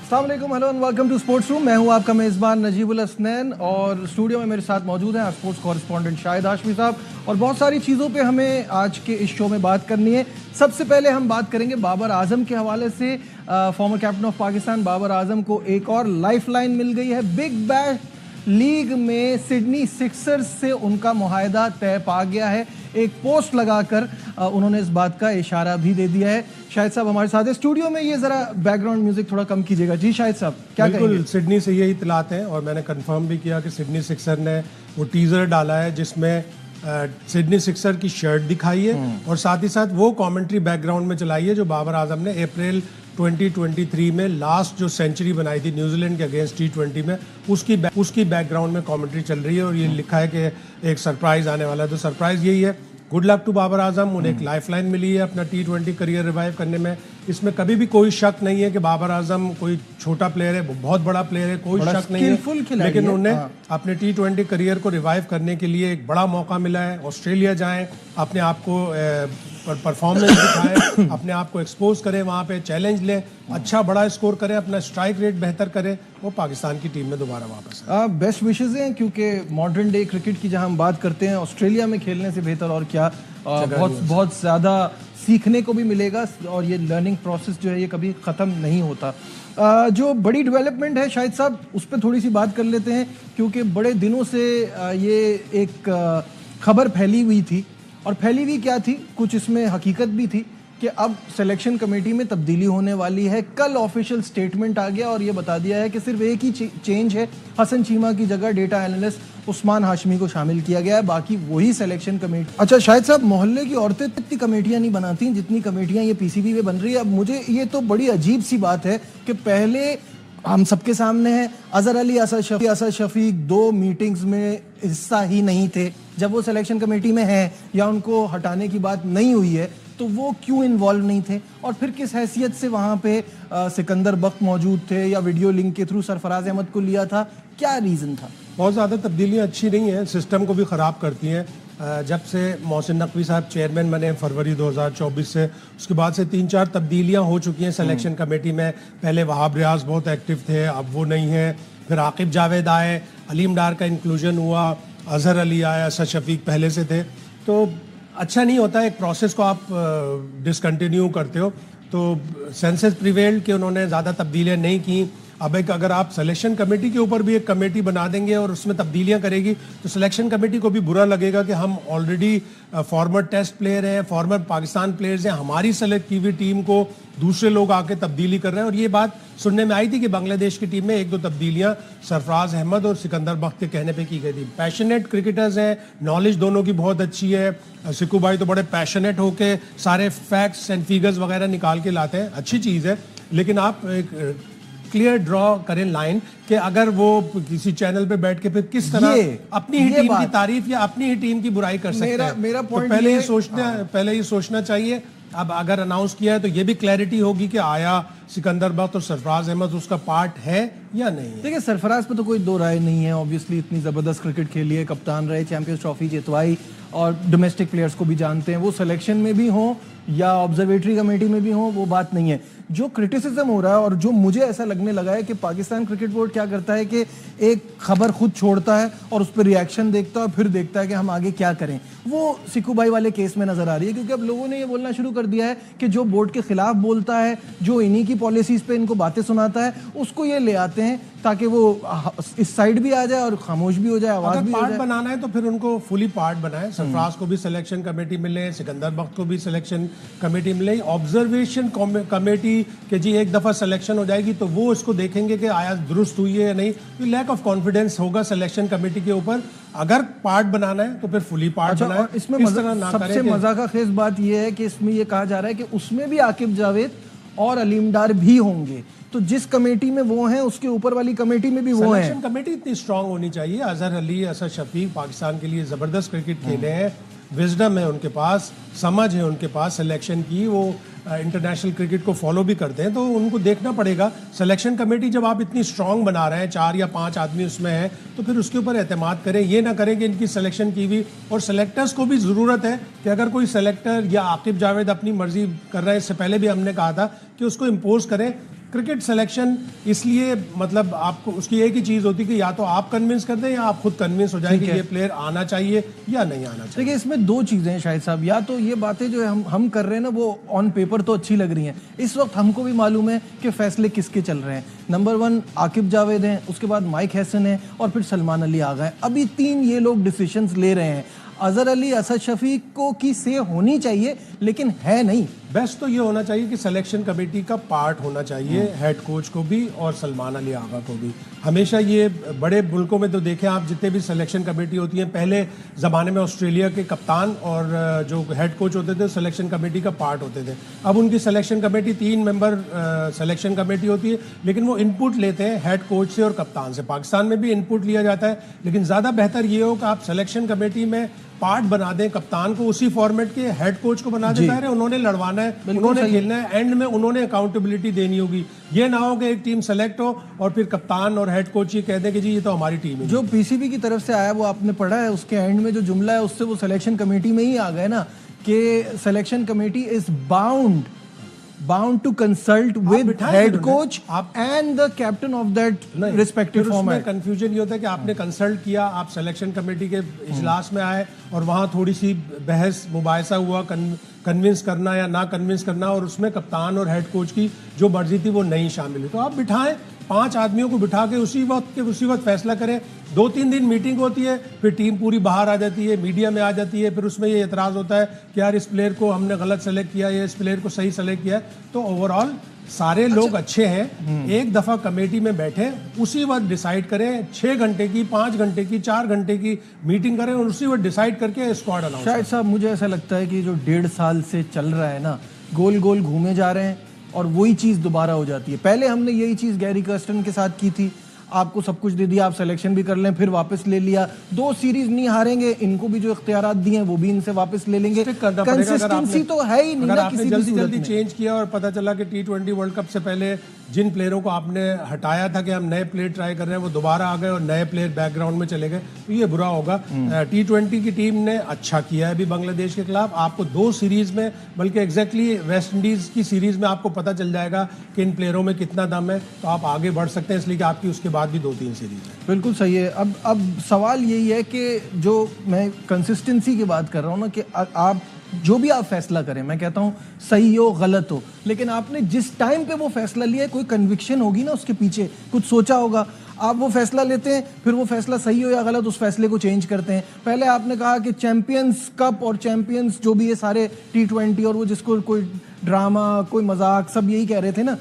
अस्सलाम वालेकुम, hello and welcome to sports room. मैं हूं आपका मेज़बान नजीबुल हसनैन और स्टूडियो में मेरे साथ मौजूद हैं स्पोर्ट्स कॉरेस्पॉन्डेंट शाहिद हाशमी साहब। और बहुत सारी चीज़ों पे हमें आज के इस शो में बात करनी है। सबसे पहले हम बात करेंगे बाबर आजम के हवाले से। Former captain of Pakistan Babar Azam को एक और लाइफलाइन मिल गई है। बिग बैश लीग में सिडनी सिक्सर्स से उनका मुआहदा तय पा गया है। एक पोस्ट लगाकर उन्होंने इस बात का इशारा भी दे दिया है। शाहिद साहब हमारे साथ है स्टूडियो में। ये जरा बैकग्राउंड म्यूजिक थोड़ा कम कीजिएगा। जी शाहिद साहब, क्या कहेंगे? बिल्कुल, सिडनी से यही इतलात हैं और मैंने कंफर्म भी किया कि सिडनी सिक्सर ने वो टीजर डाला है जिसमें सिडनी सिक्सर की शर्ट दिखाई है और साथ ही साथ वो कमेंट्री बैकग्राउंड में चलाई है जो बाबर आजम ने अप्रैल 2023 में लास्ट जो सेंचुरी बनाई थी न्यूजीलैंड के अगेंस्ट T20 में, उसकी बैकग्राउंड में कमेंट्री चल रही है और ये लिखा है कि एक सरप्राइज आने वाला है। तो सरप्राइज यही है, good luck to Babar Azam. उन्हें एक लाइफलाइन मिली है अपना T20 करियर रिवाइव करने में। इसमें कभी भी कोई शक नहीं है कि बाबर आजम कोई छोटा प्लेयर है, बहुत बड़ा प्लेयर है, कोई शक नहीं है। लेकिन उन्हें अपने T20 करियर को रिवाइव करने के लिए एक बड़ा मौका मिला है। ऑस्ट्रेलिया जाएं, अपने आप को परफॉर्मेंस दिखाएं, अपने आप को एक्सपोज करें, वहाँ पे चैलेंज लें, अच्छा बड़ा स्कोर करें, अपना स्ट्राइक रेट बेहतर करें, वो पाकिस्तान की टीम में दोबारा वापस बेस्ट विशेज हैं क्योंकि मॉडर्न डे क्रिकेट की जहां हम बात करते हैं, ऑस्ट्रेलिया में खेलने से बेहतर और क्या बहुत ज़्यादा सीखने को भी मिलेगा और ये लर्निंग प्रोसेस जो है ये कभी ख़त्म नहीं होता। जो बड़ी डेवलपमेंट है शाहिद साहब उस पर थोड़ी सी बात कर लेते हैं क्योंकि बड़े दिनों से ये एक खबर फैली हुई थी और फैली हुई क्या थी, कुछ इसमें हकीकत भी थी कि अब सिलेक्शन कमेटी में तब्दीली होने वाली है। कल ऑफिशियल स्टेटमेंट आ गया और ये बता दिया है कि सिर्फ एक ही चेंज है, हसन चीमा की जगह डेटा एनालिस्ट उस्मान हाशमी को शामिल किया गया है, बाकी वही सिलेक्शन कमेटी। अच्छा शाहिद साहब, मोहल्ले की औरतें इतनी कमेटियां नहीं बनाती जितनी कमेटियां ये पीसीबी में बन रही है। अब मुझे ये तो बड़ी अजीब सी बात है कि पहले हम सबके सामने है अजहर अली, असद शफीक 2 मीटिंग्स में हिस्सा ही नहीं थे। जब वो सिलेक्शन कमेटी में हैं या उनको हटाने की बात नहीं हुई है तो वो क्यों इन्वॉल्व नहीं थे और फिर किस हैसियत से वहाँ पे सिकंदर बख्त मौजूद थे या वीडियो लिंक के थ्रू सरफराज अहमद को लिया था? क्या रीज़न था? बहुत ज़्यादा तब्दीलियाँ अच्छी नहीं हैं, सिस्टम को भी ख़राब करती हैं। जब से मोहसिन नकवी साहब चेयरमैन बने फरवरी 2024 से, उसके बाद से 3-4 तब्दीलियाँ हो चुकी हैं सिलेक्शन कमेटी में। पहले वहाब रियाज बहुत एक्टिव थे, अब वो नहीं है। फिर आकिब जावेद आए, अलीम डार का इंक्लूजन हुआ, अजहर अली आया, असद शफीक पहले से थे। तो अच्छा नहीं होता, एक प्रोसेस को आप डिसकंटिन्यू करते हो। तो सेंसेस प्रिवेल्ड कि उन्होंने ज़्यादा तब्दीलियाँ नहीं की। अब एक अगर आप सिलेक्शन कमेटी के ऊपर भी एक कमेटी बना देंगे और उसमें तब्दीलियां करेगी तो सिलेक्शन कमेटी को भी बुरा लगेगा कि हम ऑलरेडी फॉर्मर टेस्ट प्लेयर हैं, फॉर्मर पाकिस्तान प्लेयर्स हैं, हमारी सेलेक्ट की हुई टीम को दूसरे लोग आके तब्दीली कर रहे हैं। और ये बात सुनने में आई थी कि बांग्लादेश की टीम में 1-2 तब्दीलियां सरफराज अहमद और सिकंदर बख्त के कहने पे की गई थी। पैशनेट क्रिकेटर्स हैं, नॉलेज दोनों की बहुत अच्छी है। सिक्कू भाई तो बड़े पैशनेट होके सारे फैक्ट्स एंड फिगर्स वगैरह निकाल के लाते हैं, अच्छी चीज़ है। लेकिन आप एक क्लियर ड्रॉ करें लाइन कि अगर वो किसी चैनल पे बैठ के फिर किस तरह अपनी ही टीम की तारीफ या अपनी ही टीम की बुराई कर सकते हैं। मेरा पॉइंट तो पहले ही सोचना चाहिए। अब अगर अनाउंस किया है तो ये भी क्लैरिटी होगी कि आया सिकंदर बख्त और सरफराज अहमद उसका पार्ट है या नहीं है। देखिए सरफराज पे तो कोई दो राय नहीं है, ऑब्वियसली इतनी ज़बरदस्त क्रिकेट खेली है, कप्तान रहे, चैंपियंस ट्रॉफी जितवाई और डोमेस्टिक प्लेयर्स को भी जानते हैं। वो सिलेक्शन में भी हों या ऑब्जर्वेटरी कमेटी में भी हों, वो बात नहीं है। जो क्रिटिसिज्म हो रहा है और जो मुझे ऐसा लगने लगा है कि पाकिस्तान क्रिकेट बोर्ड क्या करता है कि एक खबर खुद छोड़ता है और उस पर रिएक्शन देखता है और फिर देखता है कि हम आगे क्या करें। वो सिक्कू भाई वाले केस में नजर आ रही है क्योंकि अब लोगों ने ये बोलना शुरू कर दिया है कि जो बोर्ड के खिलाफ बोलता है, जो इन्हीं की पॉलिसीज पे इनको बातें सुनाता है, उसको ये ले आते हैं ताकि वो इस साइड भी आ जाए और खामोश भी हो जाए, आवाज भी हो जाए। पार्ट बनाना है तो फिर उनको फुली पार्ट बनाए। सरफराज को भी सिलेक्शन कमेटी मिले, सिकंदर बख्त को भी सिलेक्शन कमेटी मिले। ऑब्जर्वेशन कमेटी के जी एक दफा सिलेक्शन हो जाएगी तो वो इसको देखेंगे कि आया दुरुस्त हुई है या नहीं। तो लैक ऑफ कॉन्फिडेंस होगा सिलेक्शन कमेटी के ऊपर। अगर पार्ट बनाना है तो फिर फुली पार्ट बनाए। इसमें सबसे मजा का खेज बात यह है कि इसमें यह कहा जा रहा है कि उसमें भी आकिब जावेद और अलीम डार भी होंगे। तो जिस कमेटी में वो हैं उसके ऊपर वाली कमेटी में भी वो हैं। सिलेक्शन कमेटी इतनी स्ट्रांग होनी चाहिए। अजहर अली, असद शफीक पाकिस्तान के लिए जबरदस्त क्रिकेट खेले हैं, विजडम है उनके पास, समझ है उनके पास सिलेक्शन की, वो इंटरनेशनल क्रिकेट को फॉलो भी करते हैं। तो उनको देखना पड़ेगा। सिलेक्शन कमेटी जब आप इतनी स्ट्रांग बना रहे हैं, 4 या 5 आदमी उसमें हैं, तो फिर उसके ऊपर एतमाद करें। ये ना करें कि इनकी सिलेक्शन की हुई। और सेलेक्टर्स को भी ज़रूरत है कि अगर कोई सेलेक्टर या आकिब जावेद अपनी मर्जी कर रहा है, इससे पहले भी हमने कहा था कि उसको इम्पोज करें। क्रिकेट सिलेक्शन इसलिए मतलब आपको उसकी एक ही चीज होती है कि या तो आप कन्विंस कर दें या आप खुद कन्विंस हो जाए कि ये प्लेयर आना चाहिए या नहीं आना चाहिए। देखिए इसमें दो चीजें हैं शाहिद साहब, या तो ये बातें जो हम कर रहे हैं ना वो ऑन पेपर तो अच्छी लग रही हैं, इस वक्त हमको भी मालूम है कि फैसले किसके चल रहे हैं। नंबर 1 आकिब जावेद हैं, उसके बाद माइक हैसन है और फिर सलमान अली आ गए। अभी 3 ये लोग डिसीजंस ले रहे हैं। अजहर अली, असद शफीक को की से होनी चाहिए लेकिन है नहीं। बेस्ट तो ये होना चाहिए कि सिलेक्शन कमेटी का पार्ट होना चाहिए हेड कोच को भी और सलमान अली आगा को भी। हमेशा ये बड़े मुल्कों में तो देखें आप, जितने भी सिलेक्शन कमेटी होती है, पहले ज़माने में ऑस्ट्रेलिया के कप्तान और जो हेड कोच होते थे सिलेक्शन कमेटी का पार्ट होते थे। अब उनकी selection committee 3 member selection committee होती है, लेकिन वो इनपुट लेते हैं हेड कोच से और कप्तान से। पाकिस्तान में भी इनपुट लिया जाता है, लेकिन ज़्यादा बेहतर ये हो कि आप सिलेक्शन कमेटी में पार्ट बना दें कप्तान को, उसी फॉर्मेट के हेड कोच को बना देता है, उन्होंने लड़वाना है, उन्होंने खेलना है, एंड में उन्होंने अकाउंटेबिलिटी देनी होगी। ये ना हो कि एक टीम सेलेक्ट हो और फिर कप्तान और हेड कोच ये कह दे कि जी ये तो हमारी टीम है। जो पीसीबी की तरफ से आया वो आपने पढ़ा है, उसके एंड में जो जुमला है उससे वो सिलेक्शन कमेटी में ही आ गए ना कि selection committee is bound to consult with head coach and the captain of that respective format। Confusion ये होता है कि आपने कंसल्ट किया, आप सिलेक्शन कमेटी के इजलास में आए और वहाँ थोड़ी सी बहस मुबाहिसा हुआ, कन्विंस करना या ना कन्विंस करना, और उसमें कप्तान और हेड कोच की जो मर्जी थी वो नहीं शामिल हुई। तो आप बिठाएं 5 आदमियों को बिठा के उसी वक्त फैसला करें। 2-3 दिन मीटिंग होती है, फिर टीम पूरी बाहर आ जाती है, मीडिया में आ जाती है, फिर उसमें ये एतराज़ होता है कि यार इस प्लेयर को हमने गलत सेलेक्ट किया या इस प्लेयर को सही सेलेक्ट किया। तो ओवरऑल सारे लोग अच्छे हैं, एक दफ़ा कमेटी में बैठे उसी वक्त डिसाइड करें, 6 घंटे की, 5 घंटे की, 4 घंटे की मीटिंग करें और उसी वक्त डिसाइड करके स्क्वाड अनाउंस। शायद साहब मुझे ऐसा लगता है कि जो 1.5 साल से चल रहा है ना, गोल गोल घूमे जा रहे हैं और वही चीज़ दोबारा हो जाती है। पहले हमने यही चीज़ गैरी कर्स्टन के साथ की थी, आपको सब कुछ दे दिया, आप सिलेक्शन भी कर लें, फिर वापस ले लिया। 2 सीरीज नहीं हारेंगे, इनको भी जो इख्तियारात दिए हैं वो भी इनसे वापस ले लेंगे। कंसिस्टेंसी तो है ही नहीं ना किसी भी सूरत में। जल्दी चेंज किया और पता चला कि T20 वर्ल्ड कप से पहले जिन प्लेयरों को आपने हटाया था कि हम नए प्लेयर ट्राई कर रहे हैं, वो दोबारा आ गए और नए प्लेयर बैकग्राउंड में चले गए, तो ये बुरा होगा। T20 की टीम ने अच्छा किया है अभी बांग्लादेश के खिलाफ। आपको 2 सीरीज में, बल्कि एग्जैक्टली वेस्ट इंडीज की सीरीज में आपको पता चल जाएगा कि इन प्लेयरों में कितना दम है, तो आप आगे बढ़ सकते हैं, इसलिए कि आपकी उसके बाद भी 2-3 सीरीज है। बिल्कुल सही है। अब सवाल यही है कि जो मैं कंसिस्टेंसी की बात कर रहा हूँ ना, कि आप जो भी आप फैसला करें, मैं कहता हूँ सही हो गलत हो, लेकिन आपने जिस टाइम पे वो फैसला लिया है कोई कन्विक्शन होगी ना उसके पीछे, कुछ सोचा होगा। आप वो फैसला लेते हैं, फिर वो फैसला सही हो या गलत उस फैसले को चेंज करते हैं। पहले आपने कहा कि चैंपियंस कप और चैंपियंस जो भी ये सारे T20 और वो जिसको कोई ड्रामा कोई मजाक सब यही कह रहे थे ना,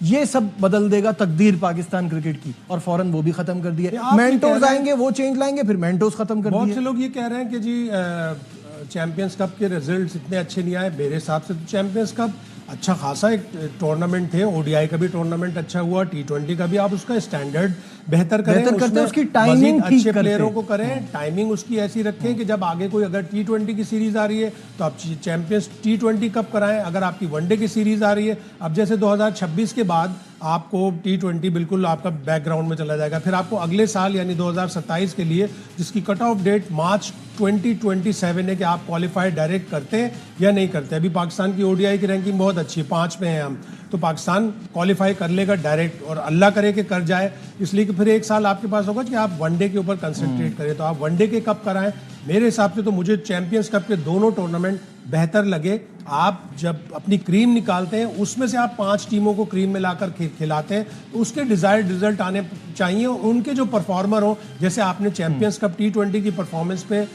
ये सब बदल देगा तकदीर पाकिस्तान क्रिकेट की, और फौरन वो भी खत्म कर दिया। मेंटोस आएंगे वो चेंज लाएंगे, फिर मेंटोस खत्म कर दिए। बहुत से लोग ये कह रहे हैं कि जी चैंपियंस कप के रिजल्ट्स इतने अच्छे नहीं आए। मेरे हिसाब से चैंपियंस कप अच्छा खासा एक टूर्नामेंट थे, ओडीआई का भी टूर्नामेंट अच्छा हुआ, T20 का भी। आप उसका स्टैंडर्ड बेहतर करें, उसकी टाइमिंग अच्छे प्लेयरों को करें, टाइमिंग उसकी ऐसी रखें कि जब आगे कोई अगर T20 की सीरीज आ रही है तो आप चैंपियंस T20 कप कराएं। अगर आपकी वनडे की सीरीज आ रही है, अब जैसे 2026 के बाद आपको T20 बिल्कुल आपका बैकग्राउंड में चला जाएगा। फिर आपको अगले साल यानी 2027 के लिए, जिसकी कट ऑफ डेट मार्च 2027 है, कि आप क्वालिफाई डायरेक्ट करते हैं या नहीं करते। अभी पाकिस्तान की ओडीआई की रैंकिंग बहुत अच्छी है, 5 पे हैं हम, तो पाकिस्तान क्वालिफाई कर लेगा डायरेक्ट, और अल्लाह करे कि कर जाए, इसलिए कि फिर 1 साल आपके पास होगा कि आप वनडे के ऊपर कंसंट्रेट करें। तो आप वनडे के कप कराएं। मेरे हिसाब से तो मुझे चैंपियंस कप के दोनों टूर्नामेंट बेहतर लगे। आप जब अपनी क्रीम निकालते हैं, उसमें से आप 5 टीमों को क्रीम में लाकर खिलाते हैं, तो उसके डिजायर्ड रिजल्ट आने चाहिए। उनके जो परफॉर्मर हो, जैसे आपने चैंपियंस कप T20 की परफॉर्मेंस पे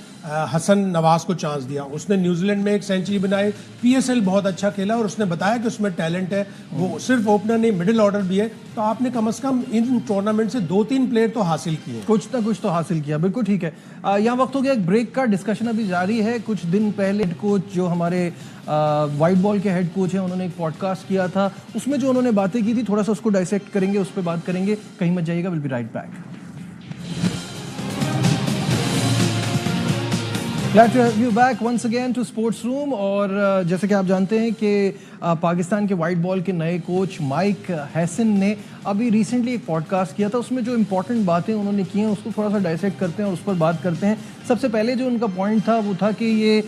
हसन नवाज को चांस दिया, उसने न्यूजीलैंड में 1 सेंचुरी बनाई, PSL बहुत अच्छा खेला और उसने बताया कि उसमें टैलेंट है। वो सिर्फ ओपनर नहीं, मिडिल ऑर्डर भी है। तो आपने कम से कम इन टूर्नामेंट से 2-3 प्लेयर तो हासिल किए, कुछ ना कुछ तो हासिल किया। बिल्कुल ठीक है। यहाँ वक्त हो गया एक ब्रेक का। डिस्कशन अभी जारी है। कुछ दिन पहले हेड कोच जो हमारे वाइट बॉल के हेड कोच हैं, उन्होंने एक पॉडकास्ट किया था, उसमें जो उन्होंने बातें की थी थोड़ा सा उसको डाइसेक्ट करेंगे, उस पर बात करेंगे। कहीं मत जाइएगा, will be right back. Glad to have you back once again to Sports Room। और जैसे कि आप जानते हैं कि पाकिस्तान के वाइट बॉल के नए कोच माइक हैसन ने अभी रिसेंटली एक पॉडकास्ट किया था, उसमें जो इंपॉर्टेंट बातें उन्होंने की हैं उसको थोड़ा सा डाइसेक्ट करते हैं और उस पर बात करते हैं। सबसे पहले जो उनका पॉइंट था वो था कि ये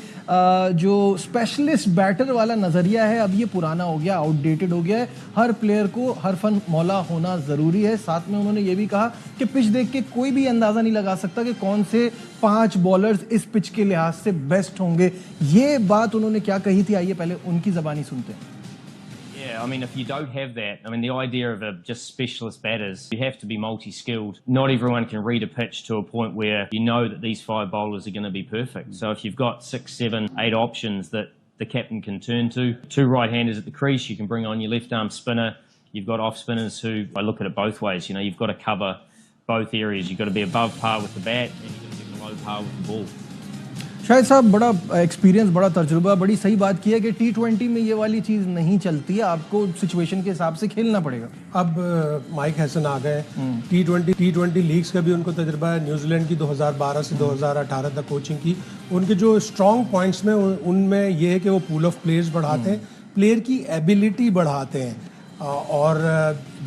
जो स्पेशलिस्ट बैटर वाला नज़रिया है अब ये पुराना हो गया, आउटडेटेड हो गया है। हर प्लेयर को हर फन मौला होना ज़रूरी है। साथ में उन्होंने ये भी कहा कि पिच देख के कोई भी अंदाज़ा नहीं लगा सकता कि कौन से 5 बॉलर्स इस पिच के लिहाज से बेस्ट होंगे। ये बात उन्होंने क्या कही थी, आइए पहले उनकी ज़बानी सुनते हैं। Yeah, I mean, if you don't have that, I mean, the idea of just specialist batters, you have to be multi-skilled. Not everyone can read a pitch to a point where you know that these 5 bowlers are going to be perfect. So if you've got 6, 7, 8 options that the captain can turn to, 2 right-handers at the crease, you can bring on your left-arm spinner. You've got off-spinners who, I look at it both ways, you know, you've got to cover both areas. You've got to be above par with the bat and you've got to be below par with the ball. शायद साहब बड़ा experience, बड़ा तजुर्बा, बड़ी सही बात की है कि T20 में ये वाली चीज़ नहीं चलती है, आपको सिचुएशन के हिसाब से खेलना पड़ेगा। अब माइक हैसन आ गए, टी20 लीग्स का भी उनको तजुर्बा है। न्यूजीलैंड की 2012 से 2018 तक कोचिंग की। उनके जो स्ट्रॉन्ग पॉइंट्स में उनमें ये है कि वो पूल ऑफ प्लेयर्स बढ़ाते हैं, प्लेयर की एबिलिटी बढ़ाते हैं। और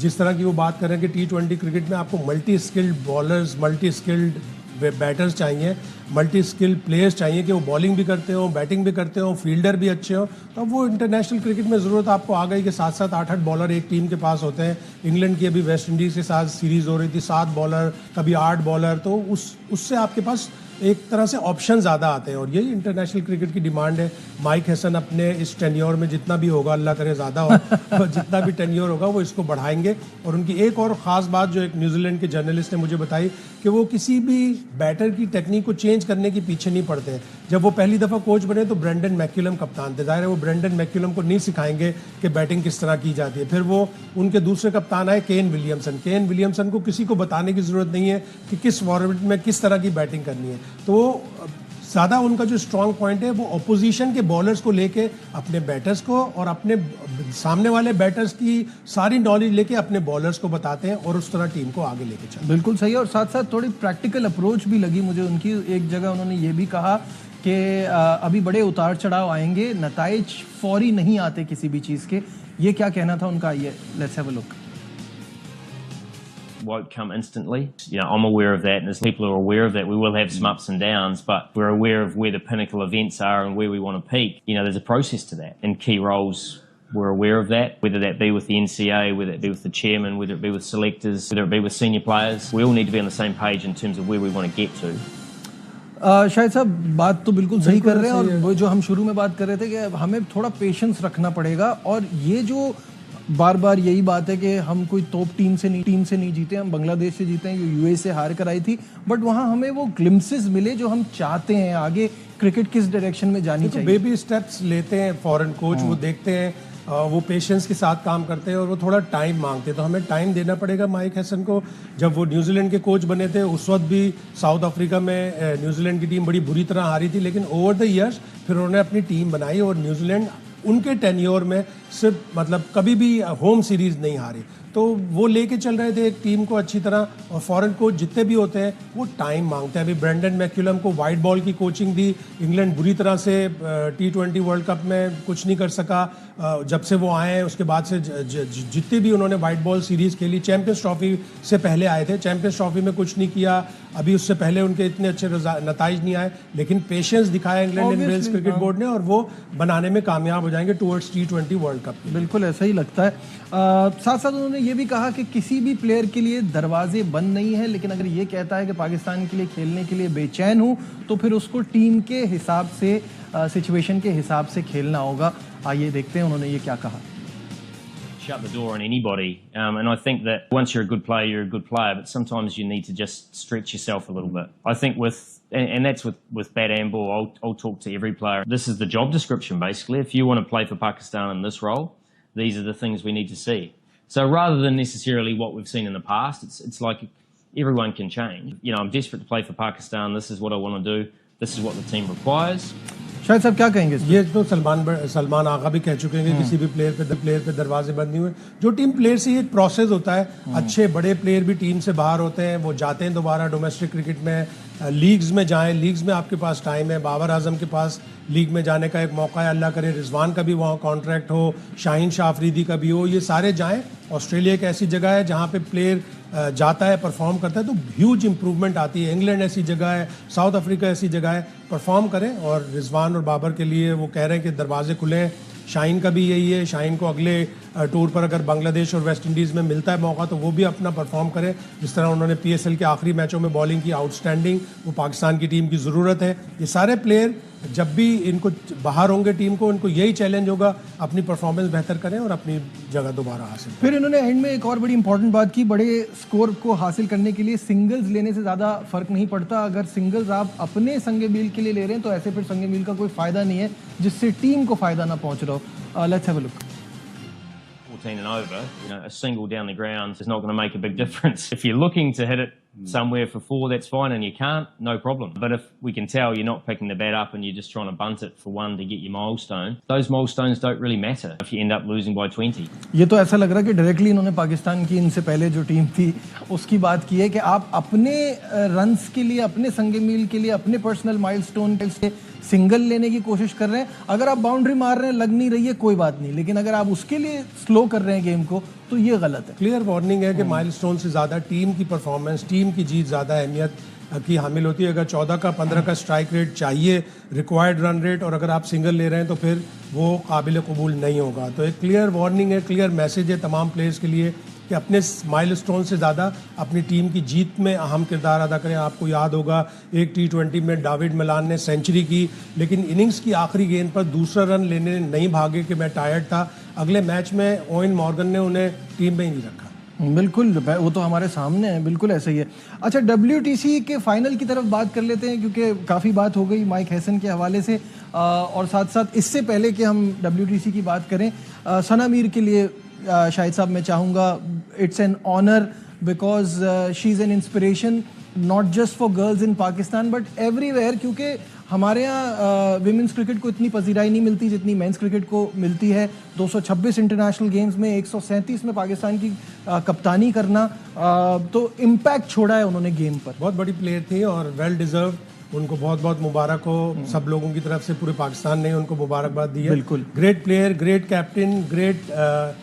जिस तरह की वो बात कर रहे हैं कि T20 क्रिकेट में आपको multi skilled bowlers, multi skilled batters चाहिए, मल्टी स्किल प्लेयर्स चाहिए कि वो बॉलिंग भी करते हो, बैटिंग भी करते हो, फील्डर भी अच्छे हो। तो वो इंटरनेशनल क्रिकेट में ज़रूरत आपको आ गई कि 7-7, 8-8 बॉलर एक टीम के पास होते हैं। इंग्लैंड की अभी वेस्ट इंडीज़ के साथ सीरीज़ हो रही थी, 7 बॉलर, कभी 8 बॉलर, तो उससे आपके पास एक तरह से ऑप्शन ज़्यादा आते हैं और यही इंटरनेशनल क्रिकेट की डिमांड है। माइक हैसन अपने इस टेन्योर में जितना भी होगा, अल्लाह करे ज़्यादा हो, जितना भी टेन्योर होगा वो इसको बढ़ाएंगे। और उनकी एक और ख़ास बात जो एक न्यूजीलैंड के जर्नलिस्ट ने मुझे बताई कि वो किसी भी बैटर की टेक्निक को चेंज करने के पीछे नहीं पड़ते हैं। जब वो पहली दफ़ा कोच बने तो ब्रेंडन मैक्यूलम कप्तान थे, जाहिर है वो ब्रेंडन मैक्यूलम को नहीं सिखाएंगे कि बैटिंग किस तरह की जाती है। फिर वो उनके दूसरे कप्तान आए केन विलियमसन को किसी को बताने की ज़रूरत नहीं है कि किस फॉर्मेट में किस तरह की बैटिंग करनी है। तो ज़्यादा उनका जो स्ट्रॉन्ग पॉइंट है वो अपोजिशन के बॉलर्स को लेके अपने बैटर्स को और अपने सामने वाले बैटर्स की सारी नॉलेज लेके अपने बॉलर्स को बताते हैं और उस तरह टीम को आगे लेके चलते हैं। बिल्कुल सही है। और साथ साथ थोड़ी प्रैक्टिकल अप्रोच भी लगी मुझे उनकी। एक जगह उन्होंने ये भी कहा कि अभी बड़े उतार चढ़ाव आएंगे, नताइज फौरी नहीं आते किसी भी चीज़ के। ये क्या कहना था उनका, ये let's have a look. Won't come instantly. You know, I'm aware of that, and as people are aware of that, we will have some ups and downs, but we're aware of where the pinnacle events are and where we want to peak. You know, there's a process to that. In key roles, we're aware of that, whether that be with the NCA, whether it be with the chairman, whether it be with selectors, whether it be with senior players. We all need to be on the same page in terms of where we want to get to. शायद साहब बात तो बिल्कुल सही कर रहे हैं। और वो जो हम शुरू में बात कर रहे थे कि हमें थोड़ा पेशेंस रखना पड़ेगा। और ये जो बार बार यही बात है कि हम कोई टॉप टीम से नहीं जीते, हम बांग्लादेश से जीते हैं, यूएई से हार कर आई थी, बट वहाँ हमें वो ग्लिम्सेस मिले जो हम चाहते हैं, आगे क्रिकेट किस डायरेक्शन में जानी चाहिए। बेबी स्टेप्स लेते हैं फॉरेन कोच, वो देखते हैं, वो पेशेंस के साथ काम करते हैं और वो थोड़ा टाइम मांगते हैं। तो हमें टाइम देना पड़ेगा माइक हैसन को। जब वो न्यूजीलैंड के कोच बने थे उस वक्त भी साउथ अफ्रीका में न्यूजीलैंड की टीम बड़ी बुरी तरह हारी थी, लेकिन ओवर द ईयर्स फिर उन्होंने अपनी टीम बनाई और न्यूजीलैंड उनके टेन्योर में सिर्फ मतलब कभी भी होम सीरीज नहीं हारी। तो वो लेके चल रहे थे एक टीम को अच्छी तरह। और फॉरेन कोच जितने भी होते हैं वो टाइम मांगते हैं। अभी ब्रेंडन मैक्यूलम को वाइट बॉल की कोचिंग दी, इंग्लैंड बुरी तरह से T20 वर्ल्ड कप में कुछ नहीं कर सका। जब से वो आए हैं उसके बाद से जितनी भी उन्होंने वाइट बॉल सीरीज खेली, चैंपियंस ट्रॉफी से पहले आए थे, चैंपियंस ट्रॉफी में कुछ नहीं किया, अभी उससे पहले उनके इतने अच्छे नताइज नहीं आए, लेकिन पेशेंस दिखाया England and Wales cricket board ने और वो बनाने में कामयाब हो जाएंगे टुवर्ड्स T20 वर्ल्ड कप। बिल्कुल ऐसा ही लगता है। साथ साथ उन्होंने ये भी कहा कि किसी भी प्लेयर के लिए दरवाजे बंद नहीं है, लेकिन अगर ये कहता है कि पाकिस्तान के लिए खेलने के लिए बेचैन हूँ तो फिर उसको टीम के हिसाब से, सिचुएशन के हिसाब से खेलना होगा। आइए देखते हैं उन्होंने ये क्या कहा। Shut the door on anybody, and I think that once you're a good player, you're a good player, but sometimes you need to just stretch yourself a little bit. I think and that's with bat and ball, I'll talk to every player. This is the job description basically. If you want to play for Pakistan in this role, these are the things we need to see. So rather than necessarily what we've seen in the past, it's like everyone can change. You know, I'm desperate to play for Pakistan. This is what I want to do. This is what the team requires. शायद साहब क्या कहेंगे इस पे? ये तो सलमान आगा भी कह चुके हैं कि किसी भी प्लेयर पे दरवाजे बंद नहीं हुए। जो टीम प्लेयर से एक प्रोसेस होता है, अच्छे बड़े प्लेयर भी टीम से बाहर होते हैं, वो जाते हैं दोबारा डोमेस्टिक क्रिकेट में, लीग्स में जाएं, लीग्स में आपके पास टाइम है। बाबर आजम के पास लीग में जाने का एक मौका है, अल्लाह करे रिजवान का भी वहाँ कॉन्ट्रैक्ट हो, शाहीन शाह अफरीदी का भी हो, ये सारे जाएं। ऑस्ट्रेलिया एक ऐसी जगह है जहाँ पे प्लेयर जाता है, परफॉर्म करता है तो ह्यूज इंप्रूवमेंट आती है। इंग्लैंड ऐसी जगह है, साउथ अफ्रीका ऐसी जगह है, परफॉर्म करें। और रिजवान और बाबर के लिए वो कह रहे हैं कि दरवाजे खुले हैं। शाहीन का भी यही है, शाहीन को अगले टूर पर अगर बांग्लादेश और वेस्ट इंडीज़ में मिलता है मौका तो वो भी अपना परफॉर्म करें। जिस तरह उन्होंने PSL के आखिरी मैचों में बॉलिंग की आउटस्टैंडिंग, वो पाकिस्तान की टीम की ज़रूरत है। ये सारे प्लेयर जब भी इनको बाहर होंगे टीम को, इनको यही चैलेंज होगा अपनी परफॉर्मेंस बेहतर करें और अपनी जगह दोबारा हासिल करें। फिर इन्होंने एंड में एक और बड़ी इंपॉर्टेंट बात की, बड़े स्कोर को हासिल करने के लिए सिंगल्स लेने से ज़्यादा फर्क नहीं पड़ता। अगर सिंगल्स आप अपने संगे मील के लिए ले रहे हैं तो ऐसे फिर संगे मील का कोई फ़ायदा नहीं है जिससे टीम को फ़ायदा ना पहुंच रहा हो। Let's have a look. 14 and over, a single down the ground is not going to make a big difference. If you're looking to hit it somewhere for 4, that's fine, and you can't, no problem. But if we can tell you're not picking the bat up and you're just trying to bunt it for 1 to get your milestone, those milestones don't really matter if you end up losing by 20. ये तो ऐसा लग रहा है कि directly इन्होंने पाकिस्तान की इनसे पहले जो टीम थी उसकी बात की है कि आप अपने रन्स के लिए, अपने संगे मील के लिए, अपने पर्सनल माइलस्टोन से सिंगल लेने की कोशिश कर रहे हैं। अगर आप बाउंड्री मार रहे हैं, लग नहीं रही है, कोई बात नहीं, लेकिन अगर आप उसके लिए स्लो कर रहे हैं गेम को तो ये गलत है। क्लियर वार्निंग है कि माइलस्टोन से ज़्यादा टीम की परफॉर्मेंस, टीम की जीत ज़्यादा अहमियत की हामिल होती है। अगर 14 का 15 का स्ट्राइक रेट चाहिए, रिक्वायर्ड रन रेट, और अगर आप सिंगल ले रहे हैं तो फिर वो काबिल कबूल नहीं होगा। तो एक क्लियर वार्निंग है, क्लियर मैसेज है तमाम प्लेयर्स के लिए कि अपने माइलस्टोन से ज़्यादा अपनी टीम की जीत में अहम किरदार अदा करें। आपको याद होगा एक T20 में डेविड मिलान ने सेंचुरी की, लेकिन इनिंग्स की आखिरी गेंद पर दूसरा रन लेने नहीं भागे कि मैं टायर्ड था। अगले मैच में ओवेन मॉर्गन ने उन्हें टीम में ही नहीं रखा। बिल्कुल, वो तो हमारे सामने है, बिल्कुल ऐसा ही है। अच्छा, WTC के फाइनल की तरफ बात कर लेते हैं क्योंकि काफ़ी बात हो गई माइक हैसन के हवाले से, और साथ साथ इससे पहले कि हम WTC की बात करें, सना मीर के लिए शाहिद साहब मैं चाहूँगा, it's an honour because she is an inspiration not just for girls in Pakistan but everywhere, क्योंकि हमारे यहाँ विमेंस क्रिकेट को इतनी पजीराई नहीं मिलती जितनी मेंस क्रिकेट को मिलती है। 226 इंटरनेशनल गेम्स में 137 में पाकिस्तान की कप्तानी करना, तो इम्पैक्ट छोड़ा है उन्होंने गेम पर। बहुत बड़ी प्लेयर थी और वेल डिजर्व, उनको बहुत बहुत मुबारक हो। सब लोगों की तरफ से पूरे पाकिस्तान ने उनको मुबारकबाद दी है। बिल्कुल, great player, great captain, great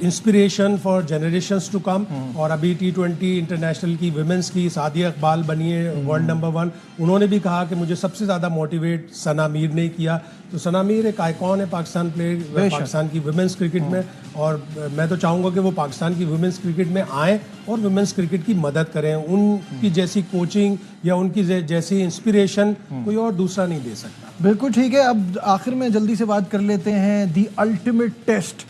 inspiration for generations to come. और अभी T20 इंटरनेशनल की विमेंस की सादिया इकबाल बनी है वर्ल्ड नंबर 1। उन्होंने भी कहा कि मुझे सबसे ज़्यादा मोटिवेट सना मीर ने किया। तो सना मीर एक आइकॉन है पाकिस्तान प्लेयर, पाकिस्तान की विमेंस क्रिकेट में, और मैं तो चाहूँगा कि वो पाकिस्तान की विमेंस क्रिकेट में आएँ और विमेंस क्रिकेट की मदद करें। उनकी जैसी कोचिंग या उनकी जैसी इंस्पिरेशन कोई और दूसरा नहीं दे सकता। बिल्कुल ठीक है। अब आखिर में जल्दी से बात कर लेते हैं दी अल्टीमेट टेस्ट।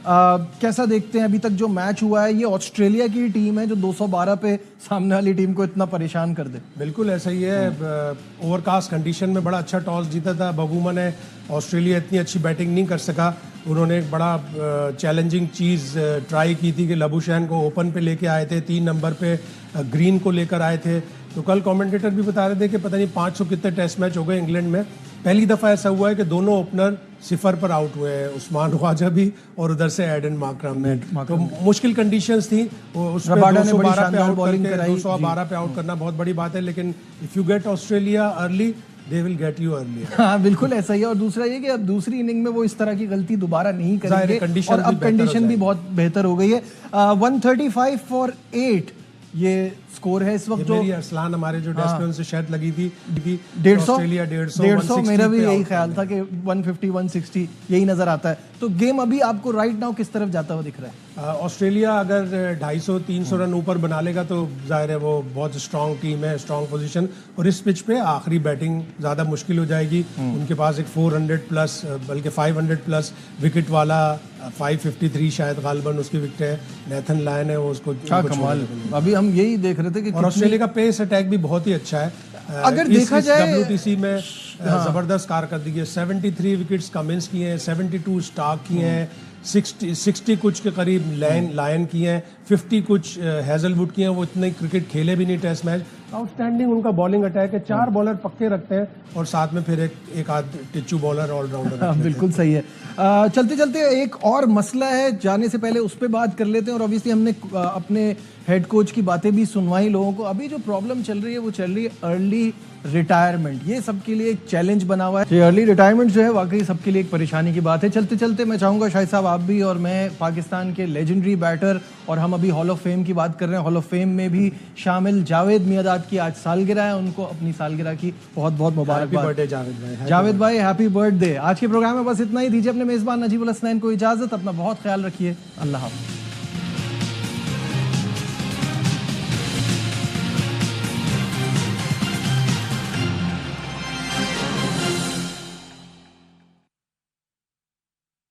कैसा देखते हैं अभी तक जो मैच हुआ है? ये ऑस्ट्रेलिया की टीम है जो 212 पे सामने वाली टीम को इतना परेशान कर दे। बिल्कुल ऐसा ही है। ओवरकास्ट कंडीशन में बड़ा अच्छा टॉस जीता था बबूमा ने। ऑस्ट्रेलिया इतनी अच्छी बैटिंग नहीं कर सका। उन्होंने एक बड़ा चैलेंजिंग चीज़ ट्राई की थी कि लबुशैन को ओपन पे लेके आए थे, 3 नंबर पे ग्रीन को लेकर आए थे। तो कल कमेंटेटर भी बता रहे थे कि पता नहीं 500 कितने टेस्ट मैच हो गए इंग्लैंड में, पहली दफ़ा ऐसा हुआ है कि दोनों ओपनर 0 पर आउट हुए हैं, उस्मान ख्वाजा भी और उधर से एडन माकरम ने। तो मुश्किल कंडीशंस थी, उसमें 212 पे आउट करना बहुत बड़ी बात है। लेकिन if you get Australia early they will get you early। हाँ बिल्कुल ऐसा ही है। और दूसरा ये कि अब दूसरी इनिंग में वो इस तरह की गलती दोबारा नहीं करेंगे और अब कंडीशन भी बहुत बेहतर हो गई है। 135 for 8 ये स्कोर है इस वक्त। जो अरसलान हमारे जो डेस्क पे उनसे शायद लगी थी 150, मेरा भी यही ख्याल था कि 150 160 यही नजर आता है। तो गेम अभी आपको राइट नाउ किस तरफ जाता हुआ दिख रहा है? ऑस्ट्रेलिया अगर 250-300 रन ऊपर बना लेगा तो जाहिर है वो बहुत स्ट्रांग टीम है, स्ट्रांग पोजीशन, और इस पिच पे आखिरी बैटिंग ज़्यादा मुश्किल हो जाएगी। उनके पास एक 400 प्लस बल्कि 500 प्लस विकेट वाला 553 शायद गालिबन उसकी विकेट है, नेथन लायन है वो उसको कमाल। अभी हम यही देख रहे थे कि और ऑस्ट्रेलिया का पेस अटैक भी बहुत ही अच्छा है। अगर देखा जाए WTC में जबरदस्त कारकर्दगी है। 73 विकेट्स कमिंस किए हैं, 72 स्टार्क किए हैं, 60 कुछ के करीब लायन किए हैं, 50 कुछ हैजलवुड किए हैं। वो इतने क्रिकेट खेले भी नहीं टेस्ट मैच। आउटस्टैंडिंग उनका बॉलिंग अटैक है, 4 बॉलर पक्के रखते हैं और साथ में फिर एक आध टिच्चू बॉलर ऑलराउंडर। बिल्कुल सही है। चलते चलते एक और मसला है, जाने से पहले उस पर बात कर लेते हैं। और ऑब्वियसली हमने अपने हेड कोच की बातें भी सुनवाई लोगों को। अभी जो प्रॉब्लम चल रही है वो चल रही है अर्ली रिटायरमेंट। ये सबके लिए एक चैलेंज बना हुआ है। ये अर्ली रिटायरमेंट जो है वाकई सबके लिए एक परेशानी की बात है। चलते चलते मैं चाहूँगा शाहिद साहब, आप भी और मैं, पाकिस्तान के लेजेंडरी बैटर, और हम अभी हॉल ऑफ फेम की बात कर रहे हैं, हॉल ऑफ फेम में भी शामिल जावेद मियांदाद की आज सालगिरह है। उनको अपनी सालगिरह की बहुत बहुत मुबारकबाद। जावेद भाई, हैप्पी बर्थडे। आज के प्रोग्राम में बस इतना ही। दीजिए अपने मेज़बान नजीबुल हसनैन को इजाज़त। अपना बहुत ख्याल रखिए। अल्लाह हाफ़िज़।